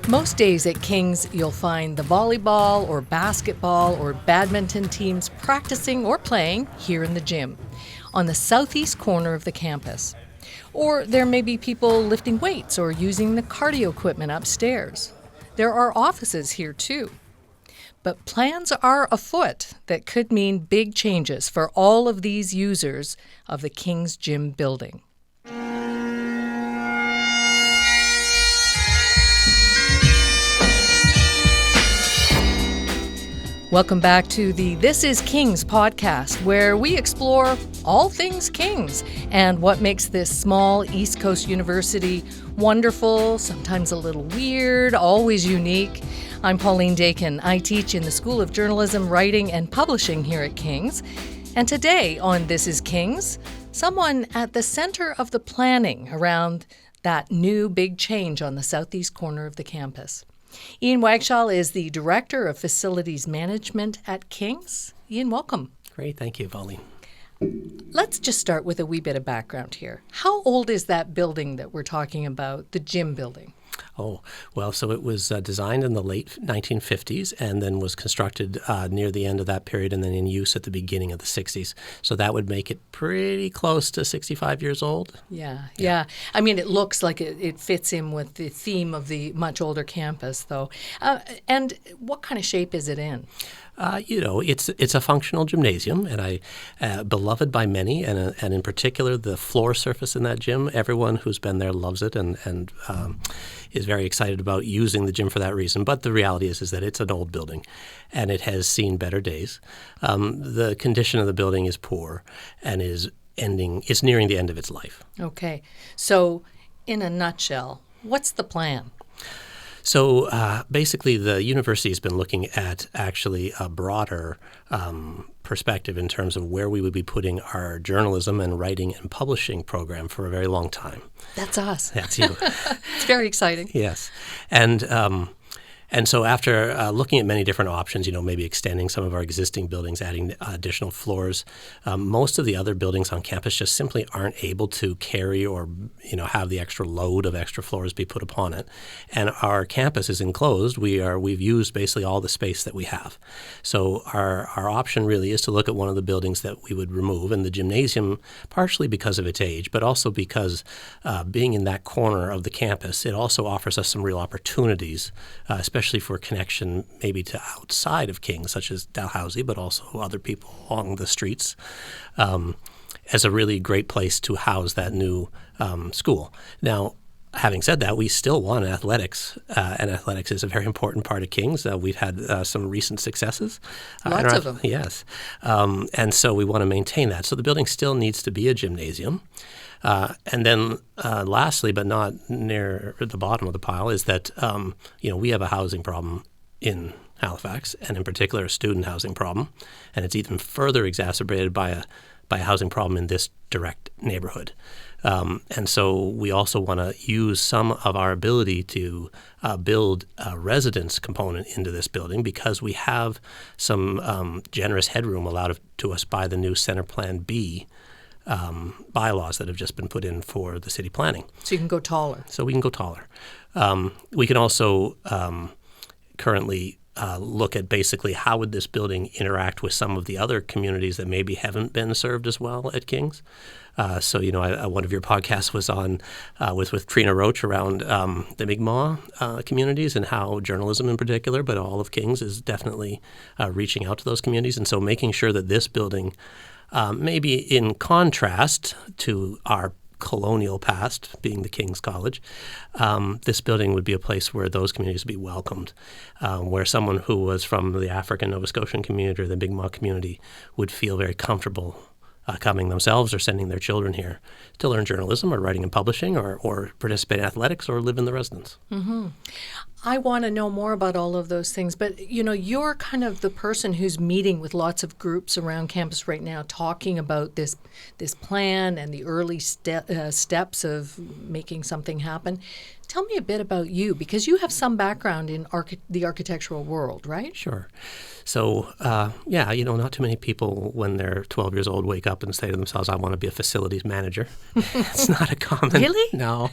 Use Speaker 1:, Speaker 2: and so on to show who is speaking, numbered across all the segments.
Speaker 1: Most days at King's, you'll find the volleyball or basketball or badminton teams practicing or playing here in the gym on the southeast corner of the campus. Or there may be people lifting weights or using the cardio equipment upstairs. There are offices here too. But plans are afoot that could mean big changes for all of these users of the King's Gym building. Welcome back to the This is King's podcast, where we explore all things King's and what makes this small East Coast university wonderful, sometimes a little weird, always unique. I'm Pauline. I teach in the School of Journalism, Writing, and Publishing here at King's. And today on This is King's, someone at the center of the planning around that new big change on the southeast corner of the campus. Ian Wagschal is the Director of Facilities Management at King's. Ian, welcome.
Speaker 2: Great. Thank you, Pauline.
Speaker 1: Let's just start with a wee bit of background here. How old is that building that we're talking about, the gym building?
Speaker 2: Oh, well, so it was designed in the late 1950s and then was constructed near the end of that period and then in use at the beginning of the 60s. So that would make it pretty close to 65 years old.
Speaker 1: Yeah. I mean, it looks like it fits in with the theme of the much older campus, though. And what kind of shape is it in?
Speaker 2: It's a functional gymnasium, and beloved by many, and in particular the floor surface in that gym. Everyone who's been there loves it and is very excited about using the gym for that reason. But the reality is that it's an old building, and it has seen better days. The condition of the building is poor, and is nearing the end of its life.
Speaker 1: Okay, so in a nutshell, what's the plan?
Speaker 2: So basically, the university has been looking at actually a broader perspective in terms of where we would be putting our journalism and writing and publishing program for a very long time.
Speaker 1: That's us.
Speaker 2: That's you.
Speaker 1: It's very exciting.
Speaker 2: Yes. And so after looking at many different options, maybe extending some of our existing buildings, adding additional floors, most of the other buildings on campus just simply aren't able to carry or, have the extra load of extra floors be put upon it. And our campus is enclosed. We've used basically all the space that we have. So our option really is to look at one of the buildings that we would remove, and the gymnasium, partially because of its age, but also because being in that corner of the campus, it also offers us some real opportunities, especially for connection maybe to outside of King's, such as Dalhousie, but also other people along the streets, as a really great place to house that new school. Now, having said that, we still want athletics, and athletics is a very important part of King's. We've had some recent successes.
Speaker 1: Lots of them.
Speaker 2: Yes. And so we want to maintain that. So the building still needs to be a gymnasium. And then lastly, but not near the bottom of the pile, is that, we have a housing problem in Halifax, and in particular a student housing problem. And it's even further exacerbated by a housing problem in this direct neighborhood. And so we also want to use some of our ability to build a residence component into this building, because we have some generous headroom allowed to us by the new Center Plan B bylaws that have just been put in for the city planning.
Speaker 1: So you can go taller.
Speaker 2: So we can go taller. We can also currently look at basically how would this building interact with some of the other communities that maybe haven't been served as well at King's. So one of your podcasts was on with Trina Roach around the Mi'kmaq communities and how journalism in particular, but all of King's is definitely reaching out to those communities. And so making sure that this building, maybe in contrast to our colonial past, being the King's College, this building would be a place where those communities would be welcomed, where someone who was from the African Nova Scotian community or the Mi'kmaq community would feel very comfortable coming themselves or sending their children here to learn journalism or writing and publishing or participate in athletics or live in the residence.
Speaker 1: Mm-hmm. I want to know more about all of those things, but you're kind of the person who's meeting with lots of groups around campus right now talking about this plan and the early steps of making something happen. Tell me a bit about you, because you have some background in the architectural world, right?
Speaker 2: Sure. So, not too many people when they're 12 years old wake up and say to themselves, I want to be a facilities manager. It's not a common...
Speaker 1: Really?
Speaker 2: No.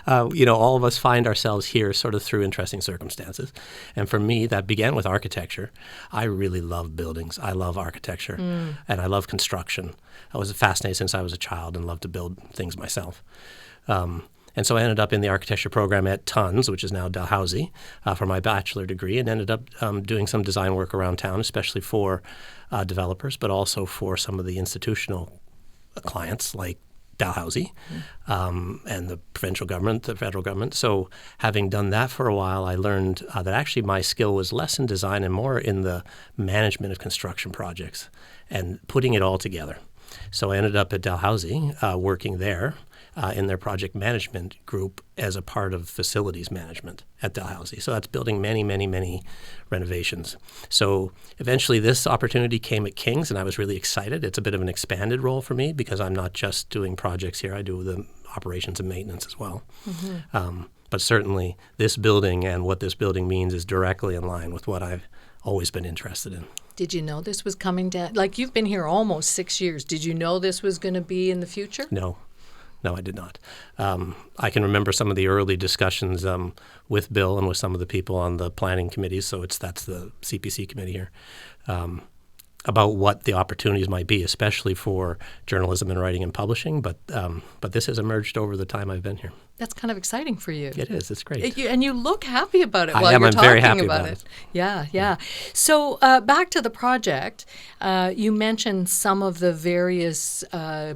Speaker 2: All of us find ourselves here sort of through interesting circumstances. And for me, that began with architecture. I really love buildings. I love architecture, and I love construction. I was fascinated since I was a child and loved to build things myself. And so I ended up in the architecture program at Tons, which is now Dalhousie, for my bachelor degree, and ended up doing some design work around town, especially for developers, but also for some of the institutional clients like Dalhousie and the provincial government, the federal government. So having done that for a while, I learned that actually my skill was less in design and more in the management of construction projects and putting it all together. So I ended up at Dalhousie working there in their project management group as a part of facilities management at Dalhousie. So that's building many, many, many renovations. So eventually this opportunity came at King's, and I was really excited. It's a bit of an expanded role for me because I'm not just doing projects here. I do the operations and maintenance as well. But certainly this building and what this building means is directly in line with what I've always been interested in.
Speaker 1: Did you know this was coming down? Like, you've been here almost 6 years. Did you know this was going to be in the future?
Speaker 2: No, I did not. I can remember some of the early discussions with Bill and with some of the people on the planning committees, so that's the CPC committee here, about what the opportunities might be, especially for journalism and writing and publishing. But this has emerged over the time I've been here.
Speaker 1: That's kind of exciting for you.
Speaker 2: It is. It's great.
Speaker 1: And you look happy about it while
Speaker 2: I'm
Speaker 1: you're talking
Speaker 2: very happy
Speaker 1: about it. Yeah. So back to the project, you mentioned some of the various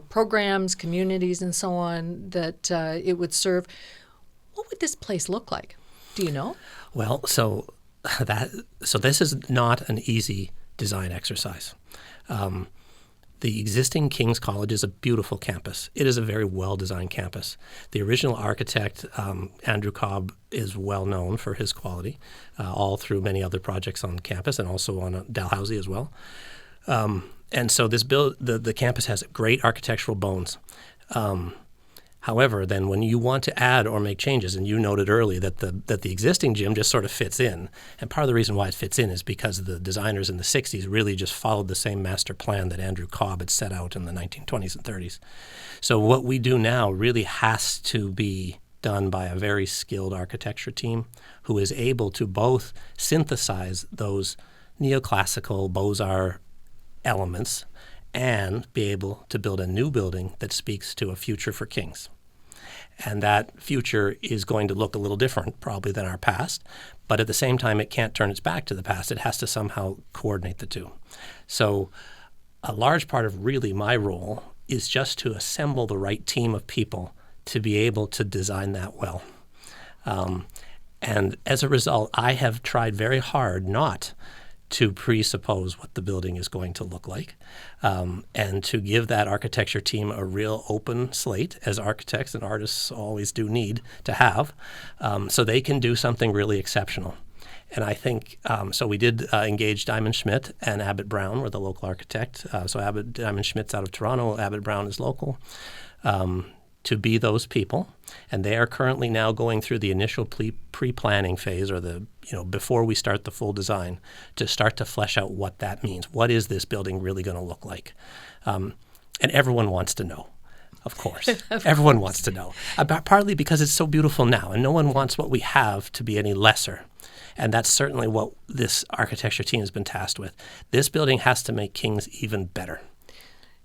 Speaker 1: programs, communities, and so on that it would serve. What would this place look like? Do you know?
Speaker 2: Well, so this is not an easy design exercise. The existing King's College is a beautiful campus. It is a very well-designed campus. The original architect, Andrew Cobb, is well known for his quality, all through many other projects on campus and also on Dalhousie as well. And so the campus has great architectural bones. However, then when you want to add or make changes, and you noted early that the existing gym just sort of fits in, and part of the reason why it fits in is because the designers in the 60s really just followed the same master plan that Andrew Cobb had set out in the 1920s and 30s. So what we do now really has to be done by a very skilled architecture team who is able to both synthesize those neoclassical Beaux-Arts elements and be able to build a new building that speaks to a future for King's. And that future is going to look a little different probably than our past, but at the same time it can't turn its back to the past. It has to somehow coordinate the two. So a large part of really my role is just to assemble the right team of people to be able to design that well. And as a result, I have tried very hard not to presuppose what the building is going to look like, and to give that architecture team a real open slate, as architects and artists always do need to have, so they can do something really exceptional. And I think, so we did engage Diamond Schmidt and Abbott Brown were the local architect. So Diamond Schmidt's out of Toronto, Abbott Brown is local, to be those people. And they are currently now going through the initial pre-planning phase, or before we start the full design, to start to flesh out what that means. What is this building really going to look like? And everyone wants to know, of course. Everyone wants to know, partly because it's so beautiful now, and no one wants what we have to be any lesser. And that's certainly what this architecture team has been tasked with. This building has to make King's even better.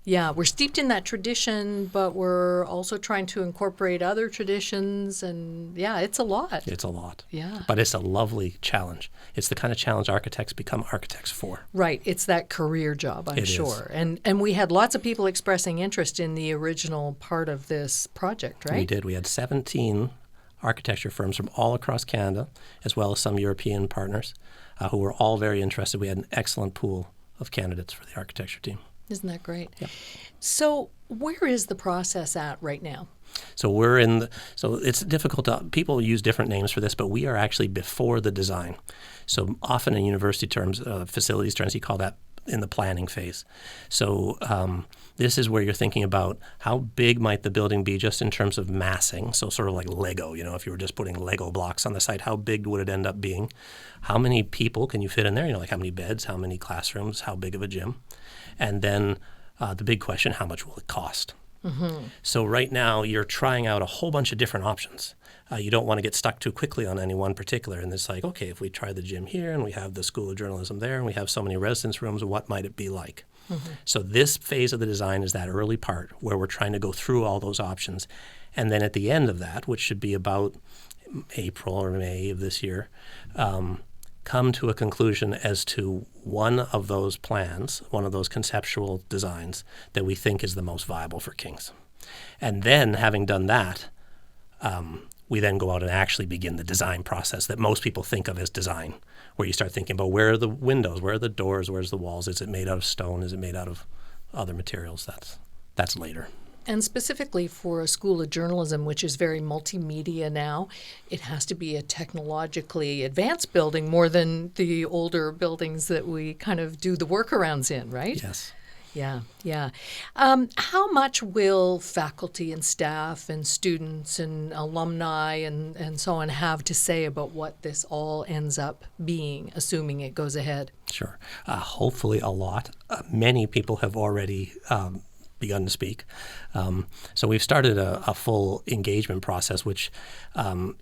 Speaker 1: Yeah, we're steeped in that tradition, but we're also trying to incorporate other traditions, and yeah, it's a lot.
Speaker 2: It's a lot.
Speaker 1: Yeah.
Speaker 2: But it's a lovely challenge. It's the kind of challenge architects become architects for.
Speaker 1: Right. It's that career job, I'm sure.
Speaker 2: Is.
Speaker 1: And we had lots of people expressing interest in the original part of this project, right?
Speaker 2: We did. We had 17 architecture firms from all across Canada, as well as some European partners, who were all very interested. We had an excellent pool of candidates for the architecture team.
Speaker 1: Isn't that great?
Speaker 2: Yeah.
Speaker 1: So where is the process at right now?
Speaker 2: So so it's difficult people use different names for this, but we are actually before the design. So often in university terms, facilities terms, you call that in the planning phase. So this is where you're thinking about how big might the building be just in terms of massing. So sort of like Lego, if you were just putting Lego blocks on the site, how big would it end up being? How many people can you fit in there? Like how many beds, how many classrooms, how big of a gym? And then the big question, how much will it cost? Mm-hmm. So right now you're trying out a whole bunch of different options. You don't want to get stuck too quickly on any one particular. And it's like, okay, if we try the gym here and we have the School of Journalism there and we have so many residence rooms, what might it be like? Mm-hmm. So this phase of the design is that early part where we're trying to go through all those options. And then at the end of that, which should be about April or May of this year, come to a conclusion as to one of those plans, one of those conceptual designs that we think is the most viable for King's. And then having done that, we then go out and actually begin the design process that most people think of as design, where you start thinking about where are the windows, where are the doors, where's the walls, is it made out of stone, is it made out of other materials? That's later.
Speaker 1: And specifically for a School of Journalism, which is very multimedia now, it has to be a technologically advanced building more than the older buildings that we kind of do the workarounds in, right?
Speaker 2: Yes.
Speaker 1: Yeah. How much will faculty and staff and students and alumni and so on have to say about what this all ends up being, assuming it goes ahead?
Speaker 2: Sure. Hopefully a lot. Many people have already begun to speak. So we've started a full engagement process, which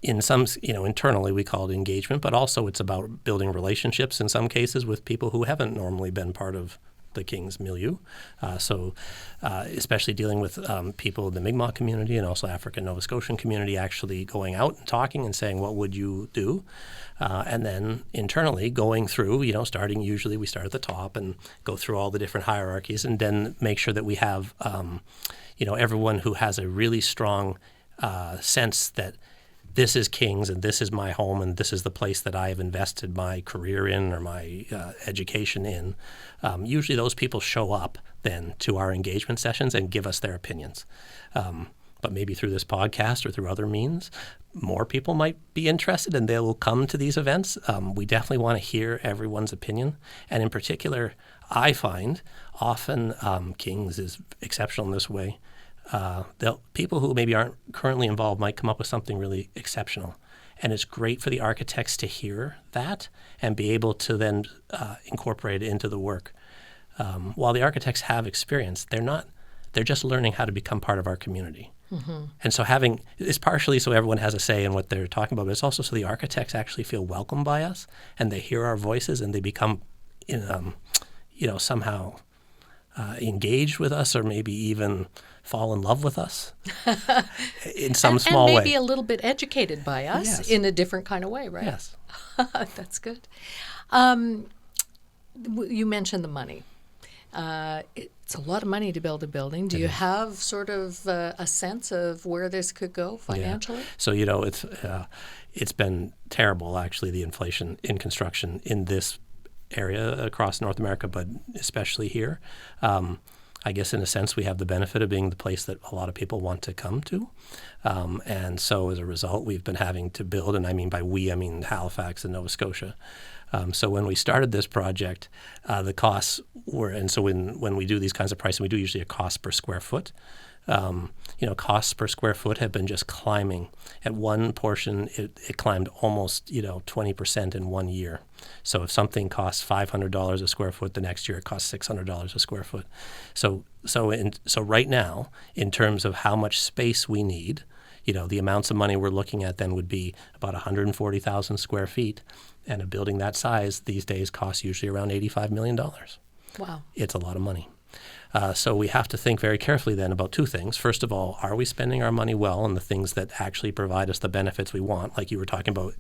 Speaker 2: in some, internally we call it engagement, but also it's about building relationships in some cases with people who haven't normally been part of the King's milieu. So especially dealing with people in the Mi'kmaq community and also African Nova Scotian community, actually going out and talking and saying, what would you do? And then internally going through, starting usually we start at the top and go through all the different hierarchies and then make sure that we have, everyone who has a really strong sense that this is King's and this is my home and this is the place that I have invested my career in or my education in. Usually those people show up then to our engagement sessions and give us their opinions. But maybe through this podcast or through other means, more people might be interested and they will come to these events. We definitely want to hear everyone's opinion. And in particular, I find often King's is exceptional in this way. People who maybe aren't currently involved might come up with something really exceptional. And it's great for the architects to hear that and be able to then incorporate it into the work. While the architects have experience, they're just learning how to become part of our community. Mm-hmm. And so it's partially so everyone has a say in what they're talking about, but it's also so the architects actually feel welcomed by us and they hear our voices and they become, somehow engaged with us or maybe even fall in love with us in some small way.
Speaker 1: And maybe a little bit educated by us
Speaker 2: Yes.
Speaker 1: in a different kind of way, right?
Speaker 2: Yes.
Speaker 1: That's good. You mentioned the money. It's a lot of money to build a building. Do you have sort of a sense of where this could go financially?
Speaker 2: Yeah. So, it's been terrible, actually, the inflation in construction in this area across North America, but especially here. I guess in a sense we have the benefit of being the place that a lot of people want to come to. And so as a result, we've been having to build, and I mean by we, I mean Halifax and Nova Scotia. So when we started this project, the costs were, and so when we do these kinds of pricing, we do usually a cost per square foot. Costs per square foot have been just climbing. At one portion, it climbed almost, 20% in 1 year. So if something costs $500 a square foot, the next year it costs $600 a square foot. So right now, in terms of how much space we need, the amounts of money we're looking at then would be about 140,000 square feet. And a building that size these days costs usually around $85 million.
Speaker 1: Wow.
Speaker 2: It's a lot of money. So we have to think very carefully then about two things. First of all, are we spending our money well on the things that actually provide us the benefits we want? Like you were talking about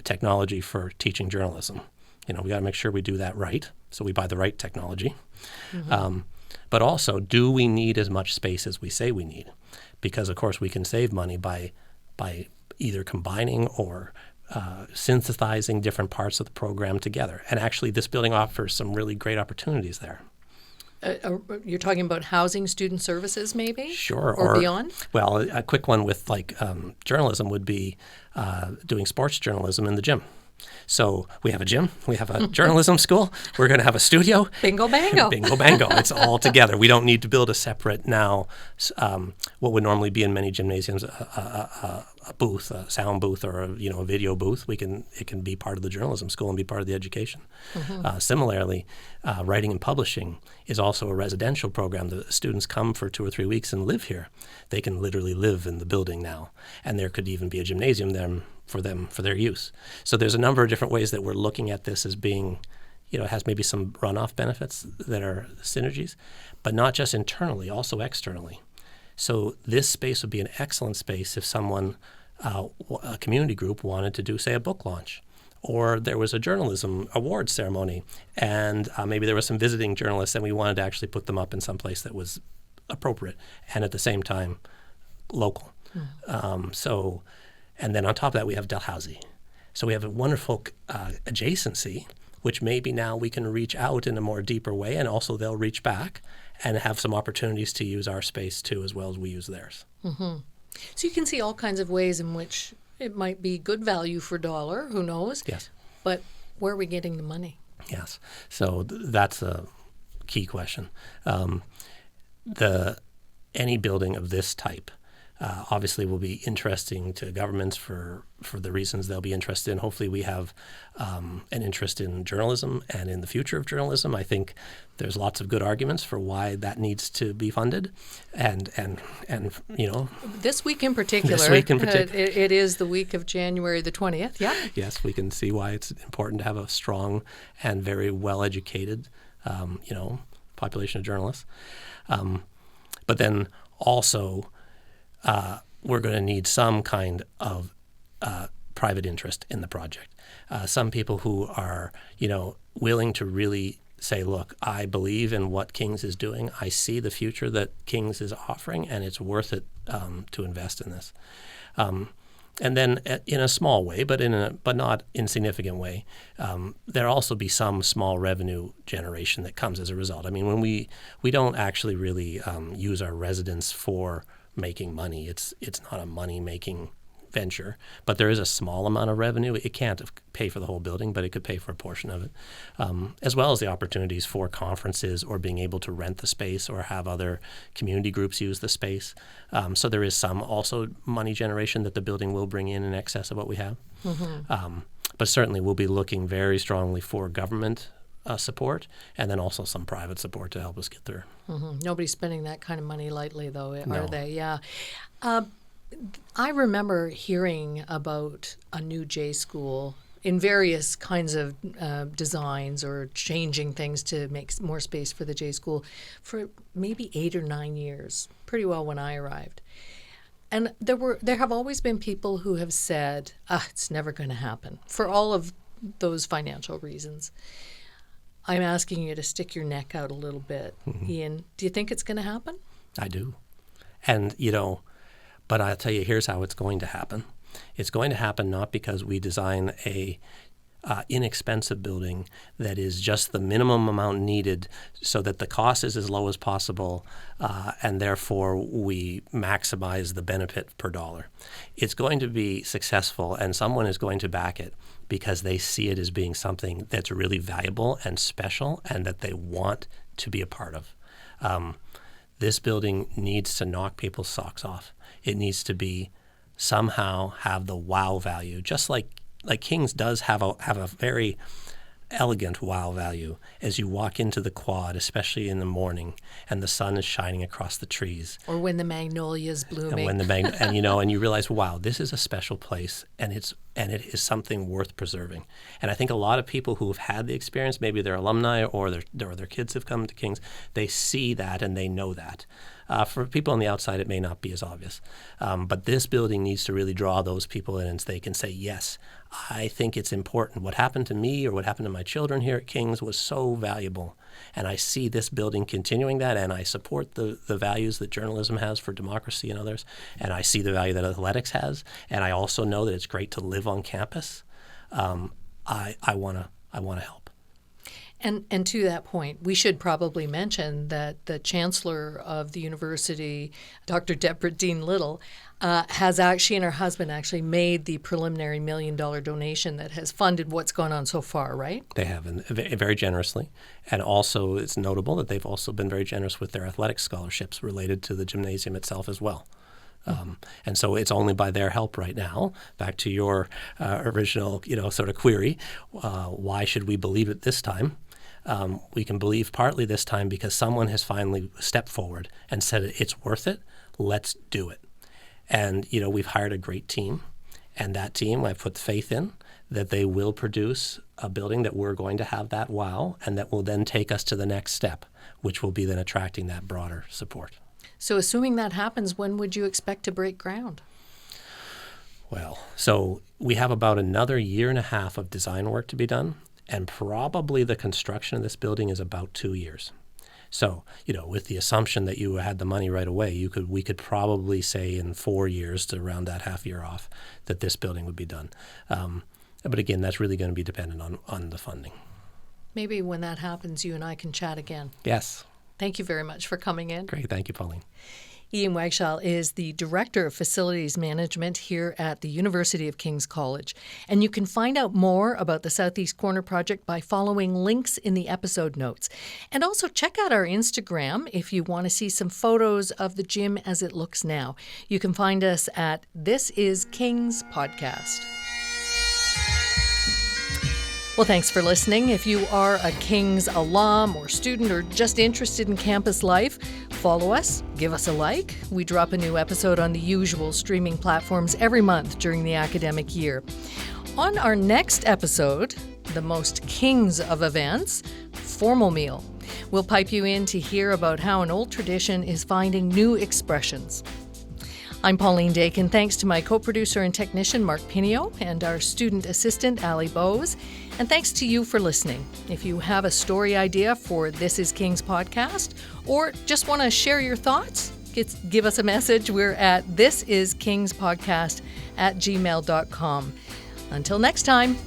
Speaker 2: technology for teaching journalism. We got to make sure we do that right. So we buy the right technology. Mm-hmm. But also, do we need as much space as we say we need? Because, of course, we can save money by either combining or synthesizing different parts of the program together. And actually, this building offers some really great opportunities there.
Speaker 1: You're talking about housing, student services, maybe?
Speaker 2: Sure.
Speaker 1: Or beyond?
Speaker 2: Well, a quick one with journalism would be doing sports journalism in the gym. So we have a gym, we have a journalism school, we're going to have a studio.
Speaker 1: Bingo bango.
Speaker 2: Bingo bango. It's all together. We don't need to build a separate now, what would normally be in many gymnasiums, a booth, a sound booth, or a video booth. It can be part of the journalism school and be part of the education. Similarly, writing and publishing is also a residential program. The students come for 2 or 3 weeks and live here. They can literally live in the building now, and there could even be a gymnasium there for their use. So there's a number of different ways that we're looking at this as being, it has maybe some runoff benefits that are synergies, but not just internally, also externally. So this space would be an excellent space if someone, a community group, wanted to do, say, a book launch, or there was a journalism awards ceremony, and maybe there were some visiting journalists, and we wanted to actually put them up in some place that was appropriate and at the same time local. And then on top of that, we have Dalhousie. So we have a wonderful adjacency, which maybe now we can reach out in a more deeper way, and also they'll reach back and have some opportunities to use our space too, as well as we use theirs.
Speaker 1: So you can see all kinds of ways in which it might be good value for dollar, who knows?
Speaker 2: Yes.
Speaker 1: But where are we getting the money?
Speaker 2: Yes. So that's a key question. Any building of this type obviously will be interesting to governments for the reasons they'll be interested in. Hopefully we have an interest in journalism and in the future of journalism. I think there's lots of good arguments for why that needs to be funded. And
Speaker 1: This week in particular. It is the week of January the 20th, yeah?
Speaker 2: Yes, we can see why it's important to have a strong and very well-educated, population of journalists. But then also, we're going to need some kind of private interest in the project. Some people who are, willing to really say, look, I believe in what King's is doing. I see the future that King's is offering, and it's worth it to invest in this. And then in a small way, but not insignificant way, there'll also be some small revenue generation that comes as a result. I mean, when we don't actually really use our residents for making money. It's not a money-making venture, but there is a small amount of revenue. It can't pay for the whole building, but it could pay for a portion of it, as well as the opportunities for conferences or being able to rent the space or have other community groups use the space. So there is some also money generation that the building will bring in excess of what we have. But certainly we'll be looking very strongly for government support, and then also some private support to help us get there.
Speaker 1: Nobody's spending that kind of money lightly, though,
Speaker 2: No.
Speaker 1: are they? Yeah. I remember hearing about a new J school in various kinds of designs or changing things to make more space for the J school for maybe 8 or 9 years, pretty well when I arrived. And there have always been people who have said, it's never going to happen, for all of those financial reasons. I'm asking you to stick your neck out a little bit. Ian, do you think it's going to happen?
Speaker 2: I do. And, but I'll tell you, here's how it's going to happen. It's going to happen not because we design a inexpensive building that is just the minimum amount needed so that the cost is as low as possible, and therefore we maximize the benefit per dollar. It's going to be successful, and someone is going to back it because they see it as being something that's really valuable and special and that they want to be a part of. This building needs to knock people's socks off. It needs to be somehow have the wow value, just like King's does have a very elegant wow value as you walk into the quad, especially in the morning, and the sun is shining across the trees.
Speaker 1: Or when the magnolia's blooming.
Speaker 2: And you realize, wow, this is a special place, and it is something worth preserving. And I think a lot of people who have had the experience, maybe they're alumni or their kids have come to King's, they see that and they know that. For people on the outside, it may not be as obvious. But this building needs to really draw those people in, and they can say, yes, I think it's important. What happened to me or what happened to my children here at King's was so valuable. And I see this building continuing that, and I support the values that journalism has for democracy and others. And I see the value that athletics has. And I also know that it's great to live on campus. I want to help.
Speaker 1: And to that point, we should probably mention that the Chancellor of the University, Dr. Deborah Dean Little, she and her husband actually made the preliminary $1 million donation that has funded what's gone on so far, right?
Speaker 2: They have, and very generously. And also it's notable that they've also been very generous with their athletic scholarships related to the gymnasium itself as well. And so it's only by their help right now, back to your original sort of query, why should we believe it this time? We can believe partly this time because someone has finally stepped forward and said it's worth it, let's do it. And, we've hired a great team, and that team, I've put faith in that they will produce a building that we're going to have that wow, and that will then take us to the next step, which will be then attracting that broader support.
Speaker 1: So assuming that happens, when would you expect to break ground?
Speaker 2: Well, so we have about another 1.5 years of design work to be done, and probably the construction of this building is about 2 years. So, with the assumption that you had the money right away, we could probably say in 4 years, to round that half year off, that this building would be done. But again, that's really going to be dependent on the funding.
Speaker 1: Maybe when that happens, you and I can chat again.
Speaker 2: Yes.
Speaker 1: Thank you very much for coming in.
Speaker 2: Great. Thank you, Pauline.
Speaker 1: Ian Wagschal is the Director of Facilities Management here at the University of King's College. And you can find out more about the Southeast Corner project by following links in the episode notes. And also check out our Instagram if you want to see some photos of the gym as it looks now. You can find us at This Is King's Podcast. Well, thanks for listening. If you are a King's alum or student or just interested in campus life, follow us, give us a like. We drop a new episode on the usual streaming platforms every month during the academic year. On our next episode, the most Kings of events, formal meal. We'll pipe you in to hear about how an old tradition is finding new expressions. I'm Pauline Dakin. Thanks to my co-producer and technician, Mark Pinio, and our student assistant, Ali Bowes. And thanks to you for listening. If you have a story idea for This Is King's podcast, or just want to share your thoughts, give us a message. We're at thisiskingspodcast@gmail.com. Until next time.